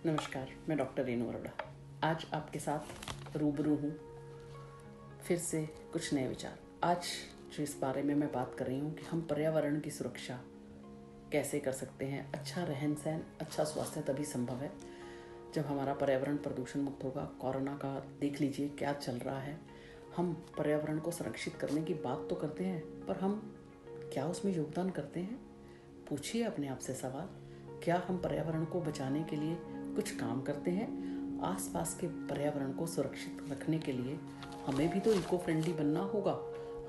नमस्कार, मैं डॉक्टर रेनू अरोड़ा। आज आपके साथ रूबरू हूँ फिर से कुछ नए विचार। आज जो इस बारे में मैं बात कर रही हूँ कि हम पर्यावरण की सुरक्षा कैसे कर सकते हैं। अच्छा रहन सहन, अच्छा स्वास्थ्य तभी संभव है जब हमारा पर्यावरण प्रदूषण मुक्त होगा। कोरोना का देख लीजिए क्या चल रहा है। हम पर्यावरण को संरक्षित करने की बात तो करते हैं, पर हम क्या उसमें योगदान करते हैं? पूछिए अपने आप से सवाल, क्या हम पर्यावरण को बचाने के लिए कुछ काम करते हैं? आसपास के पर्यावरण को सुरक्षित रखने के लिए हमें भी तो इको फ्रेंडली बनना होगा,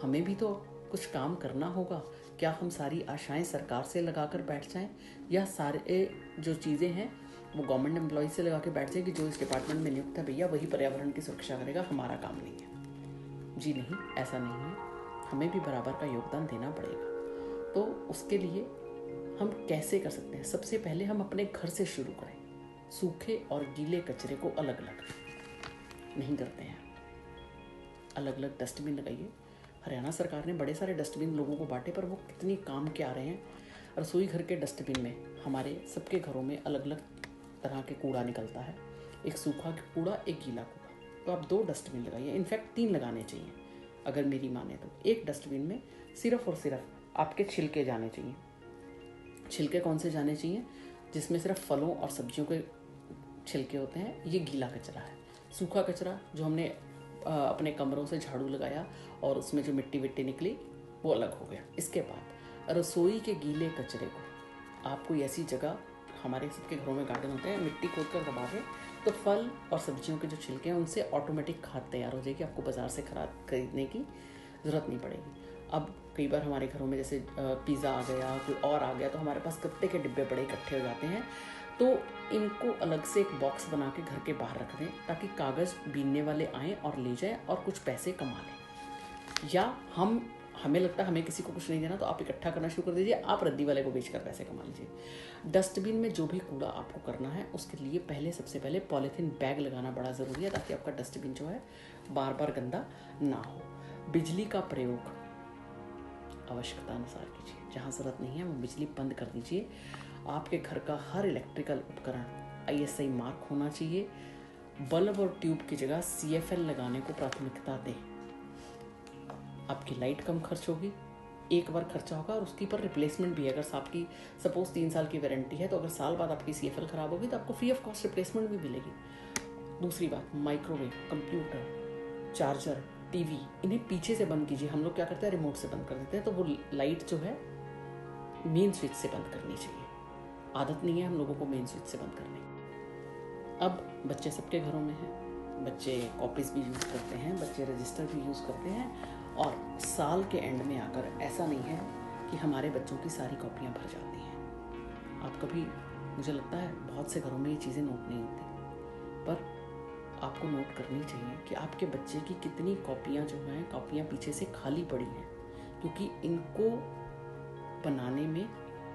हमें भी तो कुछ काम करना होगा। क्या हम सारी आशाएं सरकार से लगा कर बैठ जाएं, या सारे जो चीज़ें हैं वो गवर्नमेंट एम्प्लॉय से लगा के बैठ जाए कि जो इस डिपार्टमेंट में नियुक्त है भैया वही पर्यावरण की सुरक्षा करेगा, हमारा काम नहीं है। जी नहीं, ऐसा नहीं है। हमें भी बराबर का योगदान देना पड़ेगा। तो उसके लिए हम कैसे कर सकते हैं? सबसे पहले हम अपने घर से शुरू करें। सूखे और गीले कचरे को अलग अलग नहीं करते हैं, अलग अलग डस्टबिन लगाइए। हरियाणा सरकार ने बड़े सारे डस्टबिन लोगों को बांटे, पर वो कितनी काम के आ रहे हैं। रसोई घर के डस्टबिन में हमारे सबके घरों में अलग अलग तरह के कूड़ा निकलता है, एक सूखा कूड़ा, एक गीला कूड़ा। तो आप 2 डस्टबिन लगाइए, इनफैक्ट 3 लगाने चाहिए अगर मेरी माने तो। एक डस्टबिन में सिर्फ और सिर्फ आपके छिलके जाने चाहिए। छिलके कौन से जाने चाहिए? जिसमें सिर्फ फलों और सब्जियों के छिलके होते हैं, ये गीला कचरा है। सूखा कचरा जो हमने अपने कमरों से झाड़ू लगाया और उसमें जो मिट्टी विट्टी निकली वो अलग हो गया। इसके बाद रसोई के गीले कचरे को आप कोई ऐसी जगह, हमारे सबके घरों में गार्डन होते हैं, मिट्टी खोद कर दबा दें तो फल और सब्जियों के जो छिलके हैं उनसे ऑटोमेटिक खाद तैयार हो जाएगी। आपको बाज़ार से खरीदने की ज़रूरत नहीं पड़ेगी। अब कई बार हमारे घरों में जैसे पिज़्ज़ा आ गया, कोई और आ गया, तो हमारे पास गत्ते के डिब्बे बड़े इकट्ठे हो जाते हैं। तो इनको अलग से एक बॉक्स बना के घर के बाहर रख दें ताकि कागज़ बीनने वाले आएँ और ले जाएं और कुछ पैसे कमा लें। या हमें लगता है हमें किसी को कुछ नहीं देना, तो आप इकट्ठा करना शुरू कर दीजिए, आप रद्दी वाले को बेचकर पैसे कमा लीजिए। डस्टबिन में जो भी कूड़ा आपको करना है उसके लिए सबसे पहले पॉलीथीन बैग लगाना बड़ा ज़रूरी है, ताकि आपका डस्टबिन जो है बार बार गंदा ना हो। बिजली का प्रयोग आवश्यकता अनुसार कीजिए, जहाँ ज़रूरत नहीं है वो बिजली बंद कर दीजिए। आपके घर का हर इलेक्ट्रिकल उपकरण ISI मार्क होना चाहिए। बल्ब और ट्यूब की जगह CFL लगाने को प्राथमिकता दें। आपकी लाइट कम खर्च होगी, एक बार खर्चा होगा और उसकी पर रिप्लेसमेंट भी है। अगर आपकी सपोज 3 साल की वारंटी है, तो अगर साल बाद आपकी CFL ख़राब होगी तो आपको फ्री ऑफ कॉस्ट रिप्लेसमेंट भी मिलेगी। दूसरी बात, माइक्रोवेव, कंप्यूटर, चार्जर, TV, इन्हें पीछे से बंद कीजिए। हम लोग क्या करते हैं, रिमोट से बंद कर देते हैं, तो वो लाइट जो है मेन स्विच से बंद करनी चाहिए। आदत नहीं है हम लोगों को मेन स्विच से बंद करने। अब बच्चे सबके घरों में हैं, बच्चे कॉपीज़ भी यूज़ करते हैं, बच्चे रजिस्टर भी यूज़ करते हैं, और साल के एंड में आकर ऐसा नहीं है कि हमारे बच्चों की सारी कॉपियाँ भर जाती हैं। आप कभी, मुझे लगता है बहुत से घरों में ये चीज़ें नोट नहीं होती, पर आपको नोट करनी चाहिए कि आपके बच्चे की कितनी कॉपियाँ जो हैं, कॉपियाँ पीछे से खाली पड़ी हैं, क्योंकि इनको बनाने में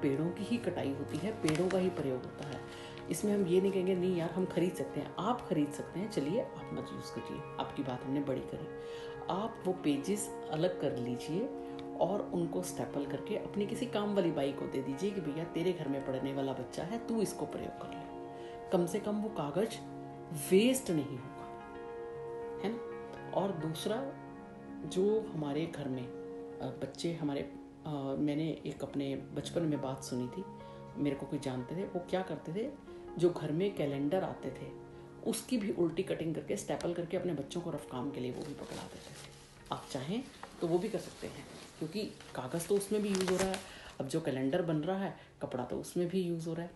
पेड़ों की ही कटाई होती है, पेड़ों का ही प्रयोग होता है। इसमें हम ये नहीं कहेंगे नहीं यार हम खरीद सकते हैं। आप खरीद सकते हैं, चलिए आप मत यूज़ कीजिए, आपकी बात हमने बड़ी करी। आप वो पेजेस अलग कर लीजिए और उनको स्टेपल करके अपनी किसी काम वाली बाई को दे दीजिए कि भैया तेरे घर में पढ़ने वाला बच्चा है, तू इसको प्रयोग कर ले। कम से कम वो कागज वेस्ट नहीं होगा, है ना। और दूसरा, जो हमारे घर में बच्चे हमारे, मैंने एक अपने बचपन में बात सुनी थी, मेरे को कोई जानते थे, वो क्या करते थे, जो घर में कैलेंडर आते थे उसकी भी उल्टी कटिंग करके स्टेपल करके अपने बच्चों को रफ काम के लिए वो भी पकड़ा देते थे। आप चाहें तो वो भी कर सकते हैं, क्योंकि कागज़ तो उसमें भी यूज़ हो रहा है। अब जो कैलेंडर बन रहा है, कपड़ा तो उसमें भी यूज़ हो रहा है।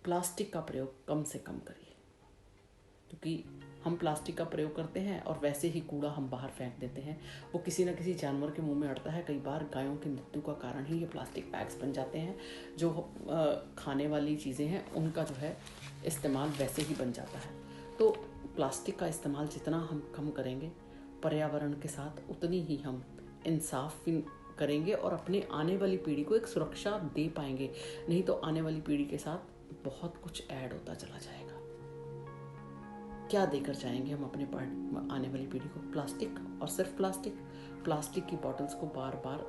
प्लास्टिक का प्रयोग कम से कम करिए, क्योंकि हम प्लास्टिक का प्रयोग करते हैं और वैसे ही कूड़ा हम बाहर फेंक देते हैं। वो किसी न किसी जानवर के मुंह में अड़ता है। कई बार गायों की मृत्यु का कारण ही ये प्लास्टिक बैग्स बन जाते हैं। जो खाने वाली चीज़ें हैं उनका जो है इस्तेमाल वैसे ही बन जाता है। तो प्लास्टिक का इस्तेमाल जितना हम कम करेंगे, पर्यावरण के साथ उतनी ही हम इंसाफ करेंगे और अपने आने वाली पीढ़ी को एक सुरक्षा दे पाएंगे। नहीं तो आने वाली पीढ़ी के साथ बहुत कुछ ऐड होता चला जाएगा। क्या देकर जाएंगे हम अपने आने वाली पीढ़ी को? प्लास्टिक, और सिर्फ प्लास्टिक की बॉटल्स को बार बार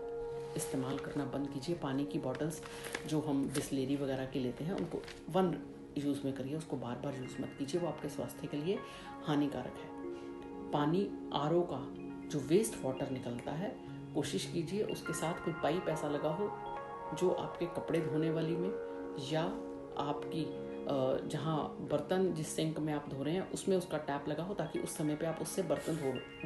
इस्तेमाल करना बंद कीजिए। पानी की बॉटल्स जो हम बिस्लेरी वगैरह की लेते हैं उनको 1 यूज़ में करिए, उसको बार बार यूज़ मत कीजिए, वो आपके स्वास्थ्य के लिए हानिकारक है। पानी आरओ का जो वेस्ट वाटर निकलता है, कोशिश कीजिए उसके साथ कोई पाइप ऐसा लगा हो जो आपके कपड़े धोने वाली में या आपकी जहाँ बर्तन जिस सिंक में आप धो रहे हैं उसमें उसका टैप लगा हो, ताकि उस समय पे आप उससे बर्तन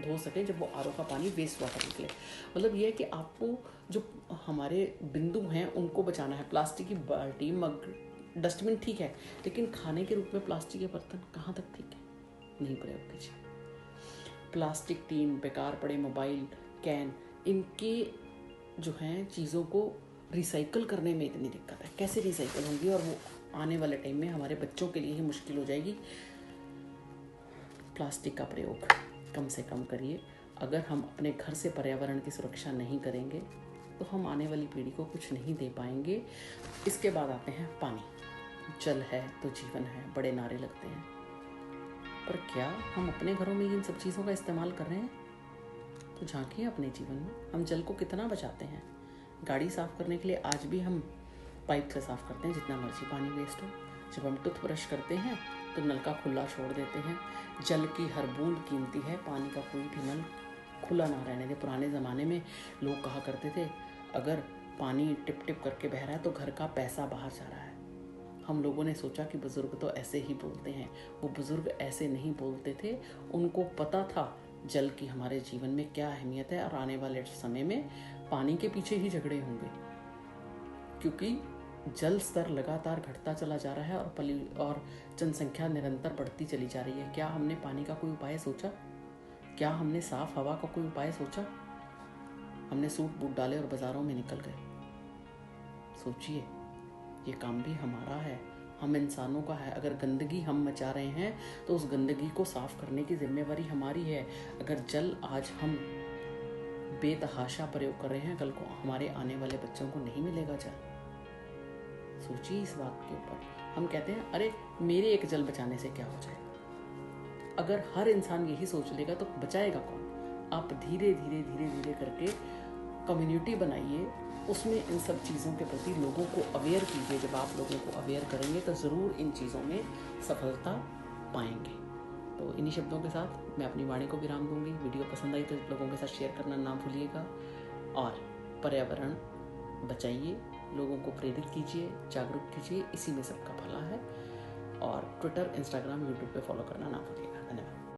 धो सकें जब वो आरओ का पानी वेस्ट वाटर निकले। मतलब ये है कि आपको जो हमारे बिंदु हैं उनको बचाना है। प्लास्टिक की बाल्टी, मग, डस्टबिन ठीक है, लेकिन खाने के रूप में प्लास्टिक के बर्तन कहाँ तक ठीक है, नहीं प्रयोग कीजिए। प्लास्टिक टीन, बेकार पड़े मोबाइल, कैन, इनके जो हैं चीज़ों को रिसाइकल करने में इतनी दिक्कत है, कैसे रिसाइकल होंगी, और वो आने वाले टाइम में हमारे बच्चों के लिए ही मुश्किल हो जाएगी। प्लास्टिक का प्रयोग कम से कम करिए। अगर हम अपने घर से पर्यावरण की सुरक्षा नहीं करेंगे तो हम आने वाली पीढ़ी को कुछ नहीं दे पाएंगे। इसके बाद आते हैं पानी। जल है तो जीवन है, बड़े नारे लगते हैं, पर क्या हम अपने घरों में इन सब चीज़ों का इस्तेमाल कर रहे हैं? तो झांकिए अपने जीवन में, हम जल को कितना बचाते हैं। गाड़ी साफ़ करने के लिए आज भी हम पाइप से साफ़ करते हैं, जितना मर्जी पानी वेस्ट हो। जब हम टूथब्रश करते हैं तो नल का खुला छोड़ देते हैं। जल की हर बूंद कीमती है, पानी का कोई भी नल खुला ना रहने दे। पुराने ज़माने में लोग कहा करते थे, अगर पानी टिप टिप करके बह रहा है तो घर का पैसा बाहर जा रहा है। हम लोगों ने सोचा कि बुज़ुर्ग तो ऐसे ही बोलते हैं। वो बुज़ुर्ग ऐसे नहीं बोलते थे, उनको पता था जल की हमारे जीवन में क्या अहमियत है, और आने वाले समय में पानी के पीछे ही झगड़े होंगे, क्योंकि जल स्तर लगातार घटता चला जा रहा है और जनसंख्या निरंतर बढ़ती चली जा रही है। क्या हमने पानी का कोई उपाय सोचा? क्या हमने साफ हवा का कोई उपाय सोचा? हमने सूट बूट डाले और बाजारों में निकल गए। सोचिए, ये काम भी हमारा है, हम इंसानों का है। अगर गंदगी हम मचा रहे हैं तो उस गंदगी को साफ करने की जिम्मेवारी हमारी है। अगर जल आज हम बेतहाशा प्रयोग कर रहे हैं, कल को हमारे आने वाले बच्चों को नहीं मिलेगा जल। सोचिए इस बात के ऊपर। हम कहते हैं अरे मेरे एक जल बचाने से क्या हो जाएगा। अगर हर इंसान यही सोच लेगा तो बचाएगा कौन? आप धीरे धीरे धीरे धीरे करके कम्युनिटी बनाइए, उसमें इन सब चीज़ों के प्रति लोगों को अवेयर कीजिए। जब आप लोगों को अवेयर करेंगे तो ज़रूर इन चीज़ों में सफलता पाएंगे। तो इन्हीं शब्दों के साथ मैं अपनी वाणी को विराम दूंगी। वीडियो पसंद आई तो लोगों के साथ शेयर करना ना भूलिएगा, और पर्यावरण बचाइए, लोगों को प्रेरित कीजिए, जागरूक कीजिए, इसी में सबका भला है। और ट्विटर, इंस्टाग्राम, यूट्यूब पे फॉलो करना ना भूलिएगा।